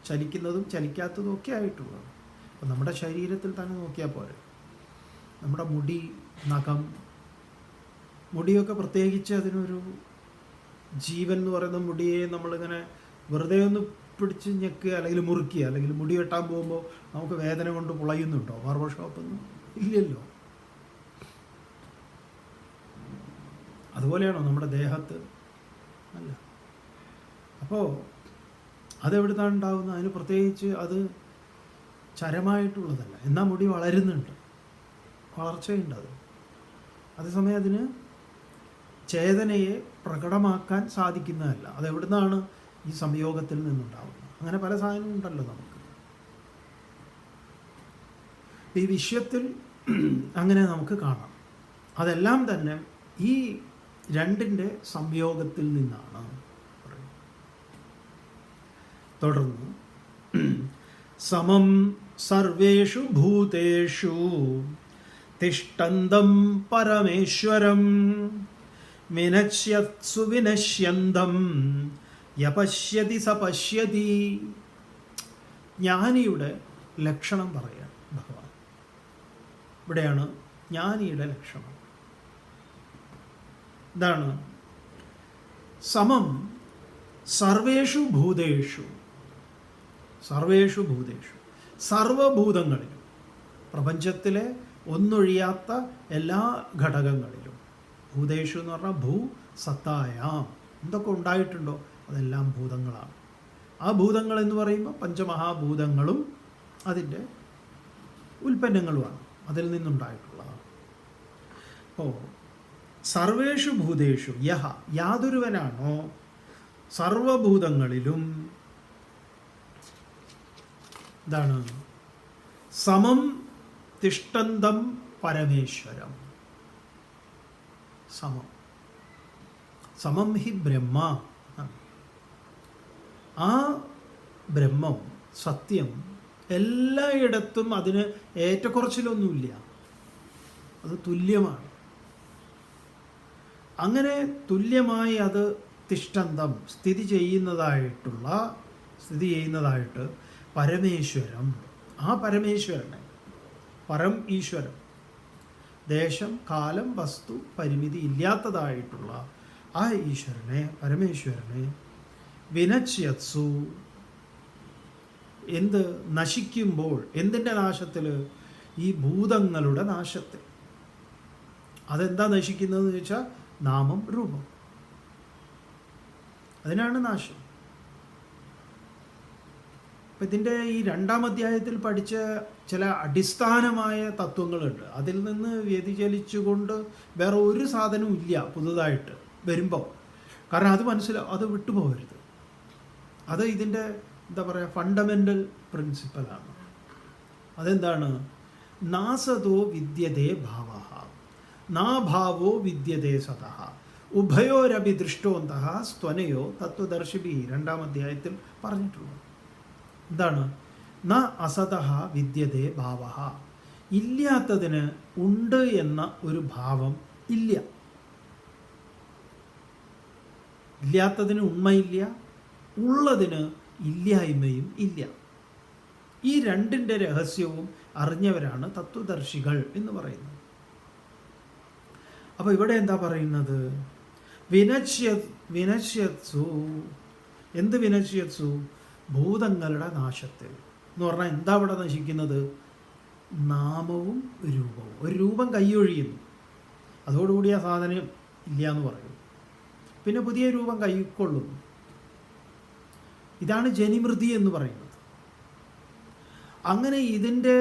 ചലിക്കുന്നതും ചലിക്കാത്തതും ഒക്കെ ആയിട്ടുള്ളത്. അപ്പം നമ്മുടെ ശരീരത്തിൽ തന്നെ നോക്കിയാൽ പോരെ, നമ്മുടെ മുടി, നഖം, മുടിയൊക്കെ പ്രത്യേകിച്ച് അതിനൊരു ജീവൻ എന്ന് പറയുന്ന മുടിയെ നമ്മളിങ്ങനെ വെറുതെ ഒന്ന് പിടിച്ച് ഞെക്കുക അല്ലെങ്കിൽ മുറുക്കുക അല്ലെങ്കിൽ മുടി വെട്ടാൻ പോകുമ്പോൾ നമുക്ക് വേദന കൊണ്ട് പുളയുന്നുണ്ടോ ബാർബർ ഷോപ്പൊന്നും? ഇല്ലല്ലോ. അതുപോലെയാണോ നമ്മുടെ ദേഹത്ത്? അല്ല. അപ്പോൾ അതെവിടുന്നാണ് ഉണ്ടാകുന്നത്? അതിന് പ്രത്യേകിച്ച് അത് ചരമായിട്ടുള്ളതല്ല. എന്നാൽ മുടി വളരുന്നുണ്ട്, വളർച്ചയുണ്ട്. അതേസമയം അതിന് ചേതനയെ പ്രകടമാക്കാൻ സാധിക്കുന്നതല്ല. അതെവിടുന്നാണ്? ഈ സംയോഗത്തിൽ നിന്നുണ്ടാവുന്നത്. അങ്ങനെ പല സാധനവും ഉണ്ടല്ലോ നമുക്ക് ഈ വിശ്വത്തിൽ. അങ്ങനെ നമുക്ക് കാണാം. അതെല്ലാം തന്നെ ഈ രണ്ടിൻ്റെ സംയോഗത്തിൽ നിന്നാണ്. തുടർന്ന് സമം സർവേഷു ഭൂതേഷു തിഷ്ഠന്തം പരമേശ്വരം വിനശ്യത്സു വിനശ്യന്തം യപശ്യതി സപശ്യതി. ജ്ഞാനിയുടെ ലക്ഷണം പറയാൻ ഭഗവാൻ. ഇവിടെയാണ് ജ്ഞാനിയുടെ ലക്ഷണം. എന്താണ്? സമം സർവേഷു ഭൂതേഷു, സർവേഷു ഭൂതേഷു, സർവഭൂതങ്ങളിലും, പ്രപഞ്ചത്തിലെ ഒന്നൊഴിയാത്ത എല്ലാ ഘടകങ്ങളിലും. ഭൂതേഷു എന്ന് പറഞ്ഞാൽ ഭൂ സത്തായാം, എന്തൊക്കെ ഉണ്ടായിട്ടുണ്ടോ അതെല്ലാം ഭൂതങ്ങളാണ്. ആ ഭൂതങ്ങൾ എന്ന് പറയുമ്പോൾ പഞ്ചമഹാഭൂതങ്ങളും അതിൻ്റെ ഉൽപ്പന്നങ്ങളുമാണ്, അതിൽ നിന്നുണ്ടായിട്ടുള്ളതാണ്. അപ്പോൾ സർവേഷു ഭൂതേഷു യഹ, യാതൊരുവനാണോ സർവഭൂതങ്ങളിലും എന്താണ് സമം തിഷ്ടന്തം പരമേശ്വരം. സമം, സമം ഹി ബ്രഹ്മ. ആ ബ്രഹ്മം, സത്യം, എല്ലായിടത്തും അതിന് ഏറ്റക്കുറച്ചിലൊന്നുമില്ല, അത് തുല്യമാണ്. അങ്ങനെ തുല്യമായി അത് തിഷ്ടന്തം സ്ഥിതി ചെയ്യുന്നതായിട്ട് പരമേശ്വരം, ആ പരമേശ്വരനെ, പരം ഈശ്വരം, ദേശം കാലം വസ്തു പരിമിതി ഇല്ലാത്തതായിട്ടുള്ള ആ ഈശ്വരനെ, പരമേശ്വരനെ വിനച്യത്സു, എന്ത് നശിക്കുമ്പോൾ, എന്തിൻ്റെ നാശത്തിൽ? ഈ ഭൂതങ്ങളുടെ നാശത്തിൽ. അതെന്താ നശിക്കുന്നതെന്ന് ചോദിച്ചാൽ നാമം രൂപം, അതിനാണ് നാശം. അപ്പം ഇതിൻ്റെ ഈ 2-ാം അധ്യായത്തിൽ പഠിച്ച ചില അടിസ്ഥാനമായ തത്വങ്ങളുണ്ട്. അതിൽ നിന്ന് വ്യതിചലിച്ചുകൊണ്ട് വേറെ ഒരു സാധനവും ഇല്ല പുതുതായിട്ട് വരുമ്പോൾ. കാരണം അത് അത് വിട്ടുപോകരുത്. അത് ഇതിൻ്റെ എന്താ പറയുക, ഫണ്ടമെൻ്റൽ പ്രിൻസിപ്പലാണ്. അതെന്താണ്? നാസതോ വിദ്യതേ ഭാവ നാഭാവോ വിദ്യതേ സതഃ ഉഭയോരപി ദൃഷ്ടോന്തഃ സ്ത്വനയോ തത്വദർശിഭി 2-ാം അധ്യായത്തിൽ പറഞ്ഞിട്ടുള്ളത്. എന്താണ്? ന അസതഃ വിദ്യതേ ഭാവ, ഇല്ലാത്തതിന് ഉണ്ട് എന്ന ഒരു ഭാവം ഇല്ല. ഇല്ലാത്തതിന് ഉണ്മയില്ല, ഉള്ളതിന് ഇല്ലായ്മയും ഇല്ല. ഈ രണ്ടിൻ്റെ രഹസ്യവും അറിഞ്ഞവരാണ് തത്വദർശികൾ എന്ന് പറയുന്നത്. അപ്പോൾ ഇവിടെ എന്താ പറയുന്നത്? വിനശ്യത്സു, എന്ത് വിനശ്യത്സു? ഭൂതങ്ങളുടെ നാശത്തിൽ എന്ന് പറഞ്ഞാൽ എന്താ അവിടെ നശിക്കുന്നത്? നാമവും രൂപവും. ഒരു രൂപം കൈയൊഴിയുന്നു, അതോടുകൂടി ആ സാധനം ഇല്ല എന്ന് പറയുന്നു. പിന്നെ പുതിയ രൂപം കൈക്കൊള്ളുന്നു. ഇതാണ് ജനിമൃതി എന്ന് പറയുന്നത്. അങ്ങനെ ഇതിൻ്റെ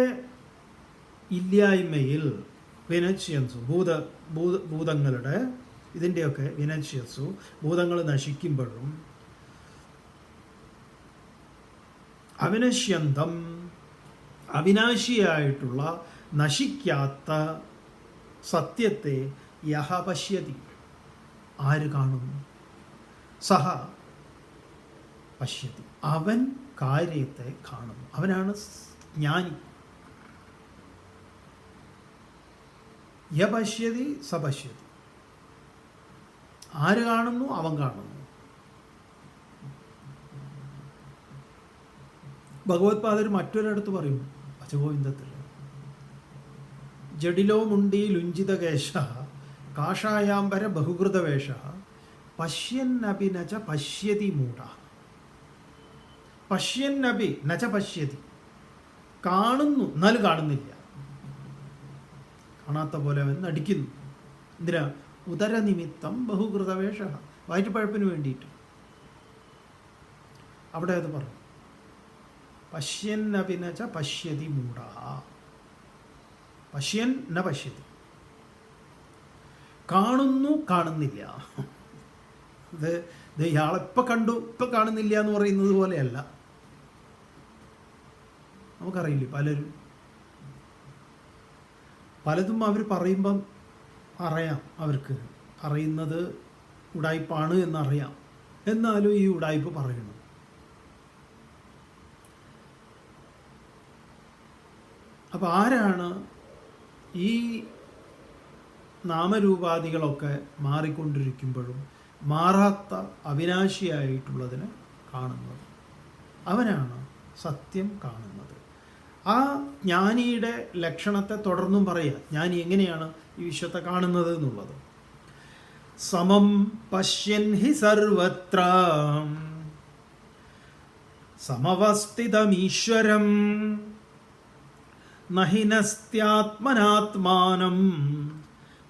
ഇല്ലായ്മയിൽ വിനശ്യത്സു, ഭൂതങ്ങളുടെ ഇതിൻ്റെയൊക്കെ വിനശ്യത്സു, ഭൂതങ്ങൾ നശിക്കുമ്പോഴും അവിനശ്യന്തം, അവിനാശിയായിട്ടുള്ള നശിക്കാത്ത സത്യത്തെ യഹ പശ്യതി, ആര് കാണുന്നു? സഹ പശ്യതി, അവൻ കാര്യത്തെ കാണുന്നു. അവനാണ് ജ്ഞാനി. യ പശ്യതി സ പശ്യതി, ആര് കാണുന്നു? അവൻ കാണുന്നു. ഭഗവത്പാദർ മറ്റൊരിടത്ത് പറയും, ഭജഗോവിന്ദത്തിൽ, ജഡിലോ മുണ്ടി ലുഞ്ചിതകേശ കാഷായാംബര ബഹുകൃതവേഷ പശ്യന്നപി നച പശ്യതി മൂഢ. പശ്യന്നപി നച പശ്യതി, കാണുന്നു എന്നാലും കാണുന്നില്ല, കാണാത്ത പോലെ അവൻ നടിക്കുന്നു. എന്തിനാ? ഉദരനിമിത്തം ബഹുകൃതവേഷ, വയറ്റുപഴപ്പിന് വേണ്ടിയിട്ട്. അവിടെ അത് പറഞ്ഞു, പശ്യന്നപി നച പശ്യതി മൂഢ, പശ്യൻ ന പശ്യതി, കാണുന്നു കാണുന്നില്ല. ഇത് ഇയാളെപ്പോൾ കണ്ടു ഇപ്പം കാണുന്നില്ല എന്ന് പറയുന്നത് പോലെയല്ല. നമുക്കറിയില്ലേ, പലതും അവർ പറയുമ്പം അറിയാം, അവർക്ക് പറയുന്നത് ഉടായ്പാണ് എന്നറിയാം, എന്നാലും ഈ ഉടായ്പ് പറയണം. അപ്പോൾ ആരാണ് ഈ നാമരൂപാദികളൊക്കെ മാറിക്കൊണ്ടിരിക്കുമ്പോഴും മാറാത്ത അവിനാശിയായിട്ടുള്ളതിനെ കാണുന്നത്? അവനാണ് സത്യം കാണുന്നത്. ആ ജ്ഞാനിയുടെ ലക്ഷണത്തെ തുടർന്നും പറയുക, ജ്ഞാനി എങ്ങനെയാണ് ഈ വിശ്വത്തെ കാണുന്നത് എന്നുള്ളത്. സമം പശ്യൻ ഹി സർവത്ര സമവസ്ഥിതമീശ്വരം നഹിനസ്ത്യാത്മനാത്മാനം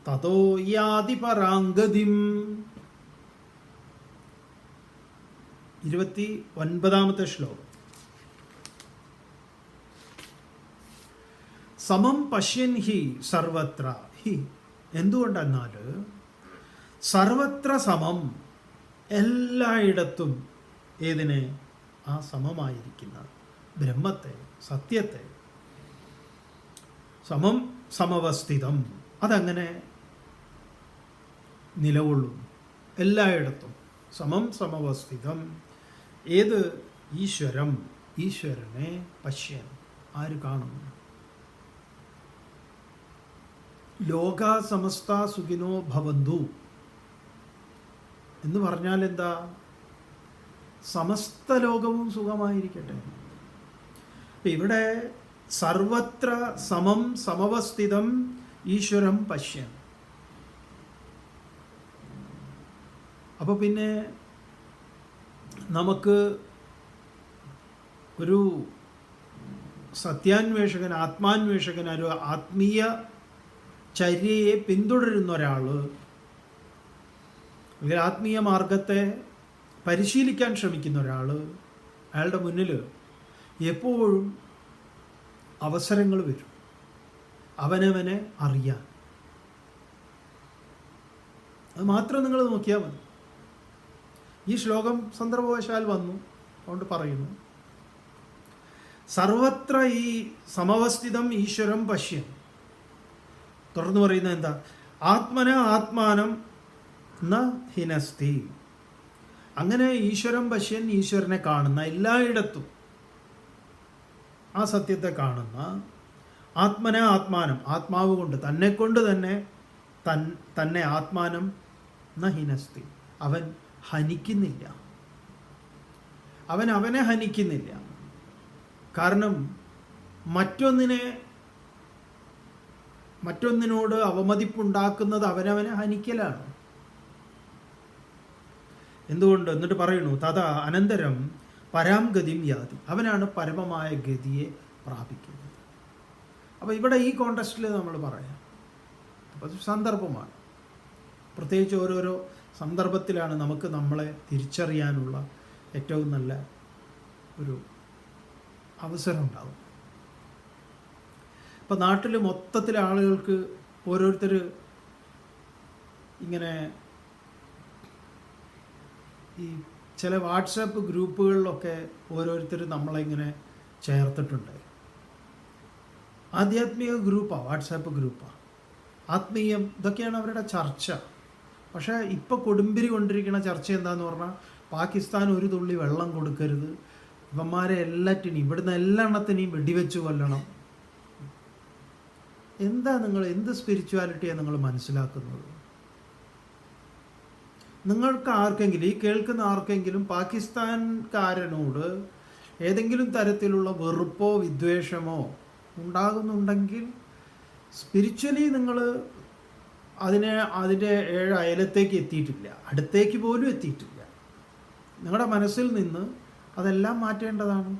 തതോ യാതി പരാംഗതിം. 29ാമത്തെ ശ്ലോകം. സമം പശ്യൻ ഹി സർവത്ര. ഹി എന്തുകൊണ്ടെന്നാൽ സർവത്ര സമം, എല്ലായിടത്തും ഏതിനെ? ആ സമമായിരിക്കുന്ന ബ്രഹ്മത്തെ, സത്യത്തെ. സമം സമവസ്ഥിതം, അതങ്ങനെ നിലകൊള്ളും എല്ലായിടത്തും. സമം സമവസ്ഥിതം. ഏത്? ഈശ്വരം, ഈശ്വരനെ പശ്യൻ, ആര് കാണുന്നു? ലോകാ സമസ്ത സുഖിനോ ഭവന്തു എന്ന് പറഞ്ഞാൽ എന്താ? സമസ്ത ലോകവും സുഖമായിരിക്കട്ടെ. ഇവിടെ സർവത്ര സമം സമവസ്ഥിതം ഈശ്വരം പശ്യൻ. അപ്പോൾ പിന്നെ നമുക്ക് ഒരു സത്യാന്വേഷകൻ, ആത്മാന്വേഷകൻ, ഒരു ആത്മീയ ചര്യയെ പിന്തുടരുന്ന ഒരാൾ, അല്ലെങ്കിൽ ആത്മീയ മാർഗത്തെ പരിശീലിക്കാൻ ശ്രമിക്കുന്ന ഒരാൾ, അയാളുടെ മുന്നിൽ എപ്പോഴും അവസരങ്ങൾ വരും അവനവനെ അറിയാൻ. അത് മാത്രം നിങ്ങൾ നോക്കിയാൽ മതി. ഈ ശ്ലോകം സന്ദർഭവശാൽ വന്നു, അതുകൊണ്ട് പറയുന്നു. സർവത്ര ഈ സമവസ്ഥിതം ഈശ്വരം പശ്യൻ. തുടർന്ന് പറയുന്നത് എന്താ? ആത്മന ആത്മാനം ന ഹിനസ്തി. അങ്ങനെ ഈശ്വരം പശ്യൻ, ഈശ്വരനെ കാണുന്ന, എല്ലായിടത്തും ആ സത്യത്തെ കാണുന്ന, ആത്മന ആത്മാനം, ആത്മാവ് കൊണ്ട്, തന്നെ കൊണ്ട് തന്നെ ആത്മാനം ന ഹിനസ്തി. അവൻ ഹനിക്കുന്നില്ല, അവനെ ഹനിക്കുന്നില്ല. കാരണം മറ്റൊന്നിനോട് അവമതിപ്പുണ്ടാക്കുന്നത് അവനവനെ ഹനിക്കലാണ്. എന്തുകൊണ്ട്? എന്നിട്ട് പറയുന്നു, തഥാ അനന്തരം പരാം ഗതിം യാതി. അവനാണ് പരമമായ ഗതിയെ പ്രാപിക്കുന്നത്. അപ്പോൾ ഇവിടെ ഈ കോണ്ടസ്റ്റിൽ നമ്മൾ പറയാം, അപ്പോൾ സന്ദർഭമാണ്. പ്രത്യേകിച്ച് ഓരോരോ സന്ദർഭത്തിലാണ് നമുക്ക് നമ്മളെ തിരിച്ചറിയാനുള്ള ഏറ്റവും നല്ല ഒരു അവസരം ഉണ്ടാവും. ഇപ്പം നാട്ടിൽ മൊത്തത്തിൽ ആളുകൾക്ക് ഓരോരുത്തർ ഇങ്ങനെ ഈ ചില വാട്സാപ്പ് ഗ്രൂപ്പുകളിലൊക്കെ ഓരോരുത്തർ നമ്മളെ ഇങ്ങനെ ചേർത്തിട്ടുണ്ട്. ആധ്യാത്മിക ഗ്രൂപ്പാണ്, വാട്സാപ്പ് ഗ്രൂപ്പാണ്, ആത്മീയം, ഇതൊക്കെയാണ് അവരുടെ ചർച്ച. പക്ഷേ ഇപ്പോൾ കൊടുമ്പിരി കൊണ്ടിരിക്കുന്ന ചർച്ച എന്താന്ന് പറഞ്ഞാൽ, പാകിസ്ഥാൻ ഒരു തുള്ളി വെള്ളം കൊടുക്കരുത്, ഇവന്മാരെ എല്ലാറ്റിനെയും, ഇവിടുന്ന് എല്ലെണ്ണത്തിനെയും വെടിവെച്ച് കൊല്ലണം. എന്താ നിങ്ങൾ, എന്ത് സ്പിരിച്വാലിറ്റിയാണ് നിങ്ങൾ മനസ്സിലാക്കുന്നത്? നിങ്ങൾക്ക് ആർക്കെങ്കിലും, ഈ കേൾക്കുന്ന ആർക്കെങ്കിലും പാകിസ്ഥാൻകാരനോട് ഏതെങ്കിലും തരത്തിലുള്ള വെറുപ്പോ വിദ്വേഷമോ ഉണ്ടാകുന്നുണ്ടെങ്കിൽ സ്പിരിച്വലി നിങ്ങൾ അതിൻ്റെ അയലത്തേക്ക് എത്തിയിട്ടില്ല, അടുത്തേക്ക് പോലും എത്തിയിട്ടില്ല. നിങ്ങളുടെ മനസ്സിൽ നിന്ന് അതെല്ലാം മാറ്റേണ്ടതാണ്.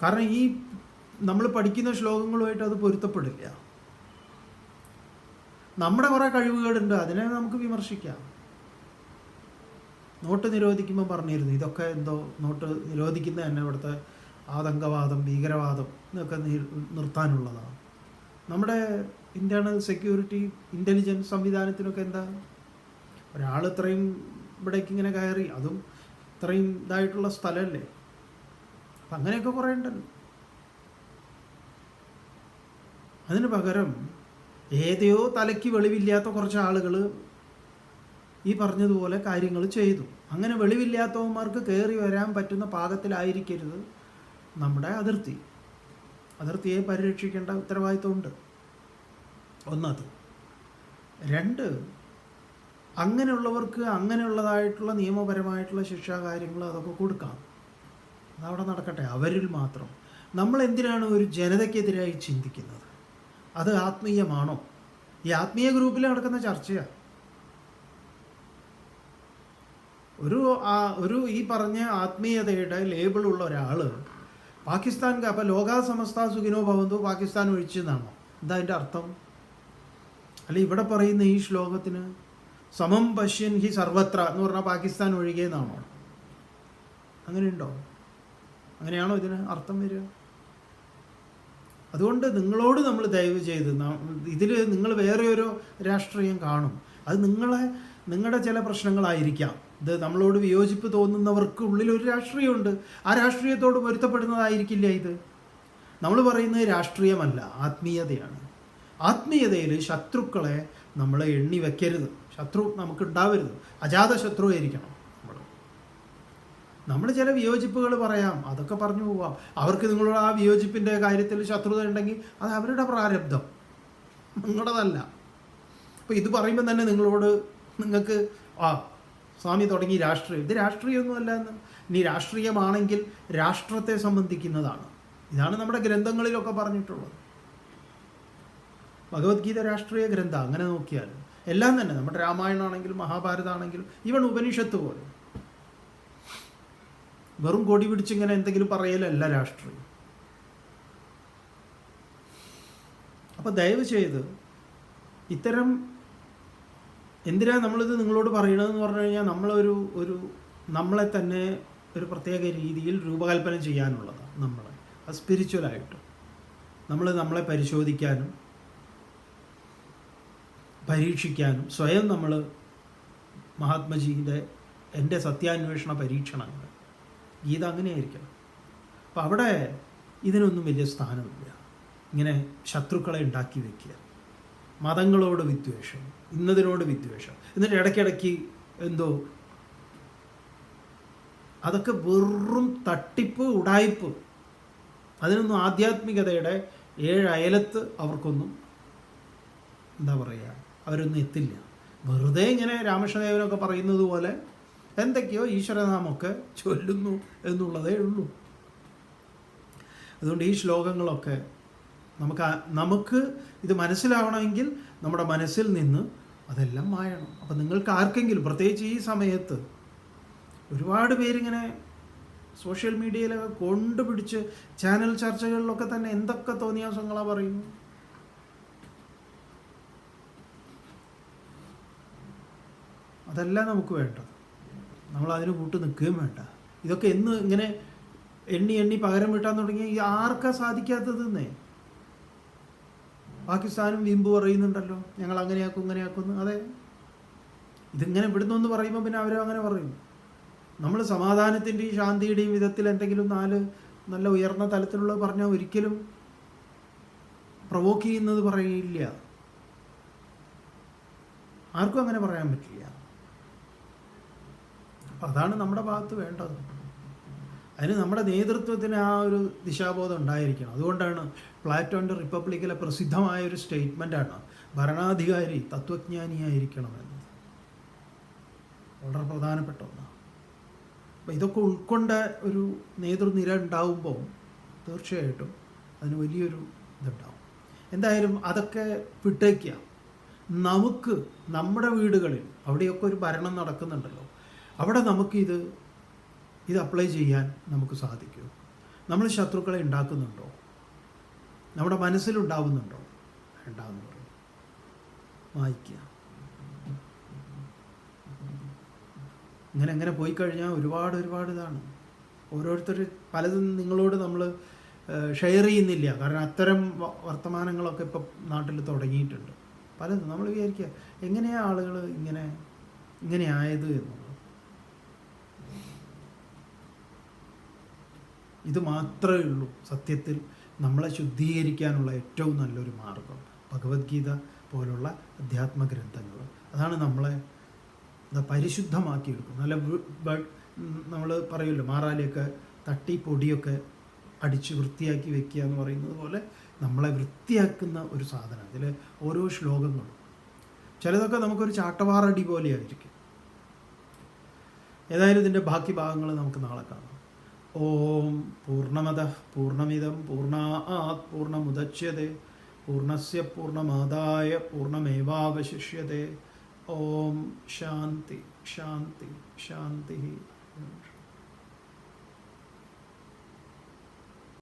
കാരണം ഈ നമ്മൾ പഠിക്കുന്ന ശ്ലോകങ്ങളുമായിട്ട് അത് പൊരുത്തപ്പെടില്ല. നമ്മുടെ കുറേ കഴിവുകളുണ്ട്, അതിനെ നമുക്ക് വിമർശിക്കാം. നോട്ട് നിരോധിക്കുമ്പോൾ പറഞ്ഞിരുന്നു, ഇതൊക്കെ എന്തോ നോട്ട് നിരോധിക്കുന്ന തന്നെ ഇവിടുത്തെ ആതങ്കവാദം, ഭീകരവാദം ഇതൊക്കെ നിർത്താനുള്ളതാണ്. നമ്മുടെ ഇൻ്റേണൽ സെക്യൂരിറ്റി, ഇൻ്റലിജൻസ് സംവിധാനത്തിനൊക്കെ എന്താ, ഒരാൾ ഇത്രയും ഇവിടേക്ക് ഇങ്ങനെ കയറി, അതും ഇത്രയും ഇതായിട്ടുള്ള സ്ഥലമല്ലേ, അപ്പം അങ്ങനെയൊക്കെ കുറേ ഉണ്ടല്ലോ. അതിന് പകരം ഏതെയോ തലയ്ക്ക് വെളിവില്ലാത്ത കുറച്ച് ആളുകൾ ഈ പറഞ്ഞതുപോലെ കാര്യങ്ങൾ ചെയ്തു. അങ്ങനെ വെളിവില്ലാത്തവന്മാർക്ക് കയറി വരാൻ പറ്റുന്ന പാകത്തിലായിരിക്കരുത് നമ്മുടെ അതിർത്തിയെ പരിരക്ഷിക്കേണ്ട ഉത്തരവാദിത്വമുണ്ട്. ഒന്നത്. രണ്ട്, അങ്ങനെയുള്ളവർക്ക് അങ്ങനെയുള്ളതായിട്ടുള്ള നിയമപരമായിട്ടുള്ള ശിക്ഷാ കാര്യങ്ങൾ അതൊക്കെ കൊടുക്കാം, അതവിടെ നടക്കട്ടെ, അവരിൽ മാത്രം. നമ്മൾ എന്തിനാണ് ഒരു ജനതയ്ക്കെതിരായി ചിന്തിക്കുന്നത്? അത് ആത്മീയമാണോ? ഈ ആത്മീയ ഗ്രൂപ്പിൽ നടക്കുന്ന ചർച്ചയാണ്. ഒരു ഈ പറഞ്ഞ ആത്മീയതയുടെ ലേബിളുള്ള ഒരാൾ പാകിസ്ഥാൻ, അപ്പോൾ ലോകാ സമസ്ത സുഖിനോ ഭവന്തു പാകിസ്ഥാൻ ഒഴിച്ചെന്നാണോ? എന്താ അതിൻ്റെ അർത്ഥം? അല്ല, ഇവിടെ പറയുന്ന ഈ ശ്ലോകത്തിന് സമം പശ്യൻ ഹി സർവത്ര എന്ന് പറഞ്ഞാൽ പാകിസ്ഥാൻ ഒഴികെന്നാണോ? അങ്ങനെയുണ്ടോ? അങ്ങനെയാണോ ഇതിന് അർത്ഥം വരിക? അതുകൊണ്ട് നിങ്ങളോട് നമ്മൾ ദയവ് ചെയ്ത്, ഇതിൽ നിങ്ങൾ വേറെ ഒരു രാഷ്ട്രീയം കാണും. അത് നിങ്ങളുടെ ചില പ്രശ്നങ്ങളായിരിക്കാം. ഇത് നമ്മളോട് വിയോജിപ്പ് തോന്നുന്നവർക്ക് ഉള്ളിൽ ഒരു രാഷ്ട്രീയമുണ്ട്. ആ രാഷ്ട്രീയത്തോട് പൊരുത്തപ്പെടുന്നതായിരിക്കില്ല ഇത്. നമ്മൾ പറയുന്നത് രാഷ്ട്രീയമല്ല, ആത്മീയതയാണ്. ആത്മീയതയിൽ ശത്രുക്കളെ നമ്മൾ എണ്ണി വെക്കരുത്. ശത്രു നമുക്ക് ഉണ്ടാവരുത്. അജാത ശത്രു ആയിരിക്കണം നമ്മൾ. ചില വിയോജിപ്പുകൾ പറയാം, അതൊക്കെ പറഞ്ഞു പോവാം. അവർക്ക് നിങ്ങളോട് ആ വിയോജിപ്പിൻ്റെ കാര്യത്തിൽ ശത്രുത ഉണ്ടെങ്കിൽ അത് അവരുടെ പ്രാരബ്ധം, നിങ്ങളുടേതല്ല. അപ്പോൾ ഇത് പറയുമ്പോൾ തന്നെ നിങ്ങൾക്ക് സ്വാമി തുടങ്ങി രാഷ്ട്രീയം. ഇത് രാഷ്ട്രീയമൊന്നുമല്ല എന്ന്. ഇനി രാഷ്ട്രീയമാണെങ്കിൽ രാഷ്ട്രത്തെ സംബന്ധിക്കുന്നതാണ്. ഇതാണ് നമ്മുടെ ഗ്രന്ഥങ്ങളിലൊക്കെ പറഞ്ഞിട്ടുള്ളത്. ഭഗവത്ഗീത രാഷ്ട്രീയ ഗ്രന്ഥം അങ്ങനെ നോക്കിയാൽ എല്ലാം തന്നെ, നമ്മുടെ രാമായണമാണെങ്കിലും മഹാഭാരതമാണെങ്കിലും ഈവൻ ഉപനിഷത്ത് പോലെ വെറും കൊടി പിടിച്ചിങ്ങനെ എന്തെങ്കിലും പറയലല്ല രാഷ്ട്രീയം. അപ്പോൾ ദയവ് ചെയ്ത് ഇത്തരം, എന്തിനാ നമ്മളിത് നിങ്ങളോട് പറയണതെന്ന് പറഞ്ഞു കഴിഞ്ഞാൽ നമ്മളെ തന്നെ ഒരു പ്രത്യേക രീതിയിൽ രൂപകൽപ്പന ചെയ്യാനുള്ളതാണ്. അത് സ്പിരിച്വലായിട്ട് നമ്മളെ പരിശോധിക്കാനും പരീക്ഷിക്കാനും സ്വയം നമ്മൾ മഹാത്മജിയുടെ എൻ്റെ സത്യാന്വേഷണ പരീക്ഷണങ്ങൾ ഗീത അങ്ങനെയായിരിക്കണം. അപ്പം അവിടെ ഇതിനൊന്നും വലിയ സ്ഥാനമില്ല. ഇങ്ങനെ ശത്രുക്കളെ ഉണ്ടാക്കി വയ്ക്കുക, മതങ്ങളോട് വിദ്വേഷം, ഇന്നതിനോട് വിദ്വേഷം, എന്നിട്ട് ഇടയ്ക്കിടയ്ക്ക് എന്തോ, അതൊക്കെ വെറും തട്ടിപ്പ്, ഉടായ്പ്. അതിനൊന്നും ആധ്യാത്മികതയുടെ 7 അയലത്ത് അവർക്കൊന്നും എന്താ പറയുക, അവരൊന്നും എത്തില്ല. വെറുതെ ഇങ്ങനെ രാമകൃഷ്ണദേവനൊക്കെ പറയുന്നത് പോലെ എന്തൊക്കെയോ ഈശ്വരനാമൊക്കെ ചൊല്ലുന്നു എന്നുള്ളതേ ഉള്ളൂ. അതുകൊണ്ട് ഈ ശ്ലോകങ്ങളൊക്കെ നമുക്ക് ഇത് മനസ്സിലാവണമെങ്കിൽ നമ്മുടെ മനസ്സിൽ നിന്ന് അതെല്ലാം മായണം. അപ്പം നിങ്ങൾക്ക് ആർക്കെങ്കിലും, പ്രത്യേകിച്ച് ഈ സമയത്ത് ഒരുപാട് പേരിങ്ങനെ സോഷ്യൽ മീഡിയയിലൊക്കെ കൊണ്ടുപിടിച്ച് ചാനൽ ചർച്ചകളിലൊക്കെ തന്നെ എന്തൊക്കെ തോന്നിയാസങ്ങളാണ് പറയുന്നു. അതല്ല നമുക്ക് വേണ്ടത്. നമ്മളതിന് കൂട്ട് നിൽക്കുകയും വേണ്ട. ഇതൊക്കെ ഇങ്ങനെ എണ്ണി പകരം വീട്ടാൻ തുടങ്ങി ആർക്കാ സാധിക്കാത്തതെന്നേ. പാകിസ്ഥാനും വീമ്പ് പറയുന്നുണ്ടല്ലോ, ഞങ്ങൾ അങ്ങനെയാക്കും ഇങ്ങനെയാക്കുന്നു. അതെ, ഇതിങ്ങനെ ഇവിടുന്ന് ഒന്ന് പറയുമ്പോൾ പിന്നെ അവരും അങ്ങനെ പറയും. നമ്മൾ സമാധാനത്തിൻ്റെയും ശാന്തിയുടെയും വിധത്തിൽ എന്തെങ്കിലും നല്ല ഉയർന്ന തലത്തിലുള്ളത് പറഞ്ഞാൽ ഒരിക്കലും പ്രൊവോക്ക് ചെയ്യുന്നത് പറയില്ല. ആർക്കും അങ്ങനെ പറയാൻ പറ്റില്ല. അപ്പം അതാണ് നമ്മുടെ ഭാഗത്ത് വേണ്ടത്. അതിന് നമ്മുടെ നേതൃത്വത്തിന് ആ ഒരു ദിശാബോധം ഉണ്ടായിരിക്കണം. അതുകൊണ്ടാണ് പ്ലാറ്റോൻ്റെ റിപ്പബ്ലിക്കിലെ പ്രസിദ്ധമായ ഒരു സ്റ്റേറ്റ്മെൻറ്റാണ് ഭരണാധികാരി തത്വജ്ഞാനിയായിരിക്കണമെന്നത്. വളരെ പ്രധാനപ്പെട്ട ഒന്നാണ്. അപ്പം ഇതൊക്കെ ഉൾക്കൊണ്ട ഒരു നേതൃനിര ഉണ്ടാവുമ്പോൾ തീർച്ചയായിട്ടും അതിന് വലിയൊരു ഇതുണ്ടാവും. എന്തായാലും അതൊക്കെ വിട്ടേക്കുക. നമുക്ക് നമ്മുടെ വീടുകളിൽ അവിടെയൊക്കെ ഒരു ഭരണം നടക്കുന്നുണ്ടല്ലോ, അവിടെ നമുക്ക് ഇത് അപ്ലൈ ചെയ്യാൻ നമുക്ക് സാധിക്കും. നമ്മൾ ശത്രുക്കളെ ഉണ്ടാക്കുന്നുണ്ടോ? നമ്മുടെ മനസ്സിലുണ്ടാവുന്നുണ്ടോ? വേണ്ടാന്ന് പറയും, വായിക്കുക. ഇങ്ങനെ പോയി കഴിഞ്ഞാൽ ഒരുപാട് ഇതാണ്. ഓരോരുത്തർ പലതും നിങ്ങളോട് നമ്മൾ ഷെയർ ചെയ്യുന്നില്ല. കാരണം അത്തരം വർത്തമാനങ്ങളൊക്കെ ഇപ്പം നാട്ടിൽ തുടങ്ങിയിട്ടുണ്ട്. പലതും നമ്മൾ വിചാരിക്കുക എങ്ങനെയാണ് ആളുകൾ ഇങ്ങനെ ആയത് എന്നുള്ളത്. ഇത് മാത്രമേ ഉള്ളൂ സത്യത്തിൽ നമ്മളെ ശുദ്ധീകരിക്കാനുള്ള ഏറ്റവും നല്ലൊരു മാർഗം. ഭഗവത്ഗീത പോലുള്ള അധ്യാത്മഗ്രന്ഥങ്ങൾ അതാണ് നമ്മളെ പരിശുദ്ധമാക്കിയെടുക്കും. നല്ല നമ്മൾ പറയുമല്ലോ, മാറാലിയൊക്കെ തട്ടി പൊടിയൊക്കെ അടിച്ച് വൃത്തിയാക്കി വെക്കുക എന്ന് പറയുന്നത് പോലെ നമ്മളെ വൃത്തിയാക്കുന്ന ഒരു സാധനം. അതിൽ ഓരോ ശ്ലോകങ്ങളും ചിലതൊക്കെ നമുക്കൊരു ചാട്ടവാറടി പോലെയായിരിക്കും. ഏതായാലും ഇതിൻ്റെ ബാക്കി ഭാഗങ്ങൾ നമുക്ക് നാളെ കാണാം. ഓം പൂർണ്ണമദഃ പൂർണ്ണമിദം പൂർണ്ണാത് പൂർണ്ണമുദച്യതേ പൂർണ്ണസ്യ പൂർണ്ണമാദായ പൂർണ്ണമേവാവശിഷ്യതേ. ഓം ശാന്തി ശാന്തി ശാന്തി.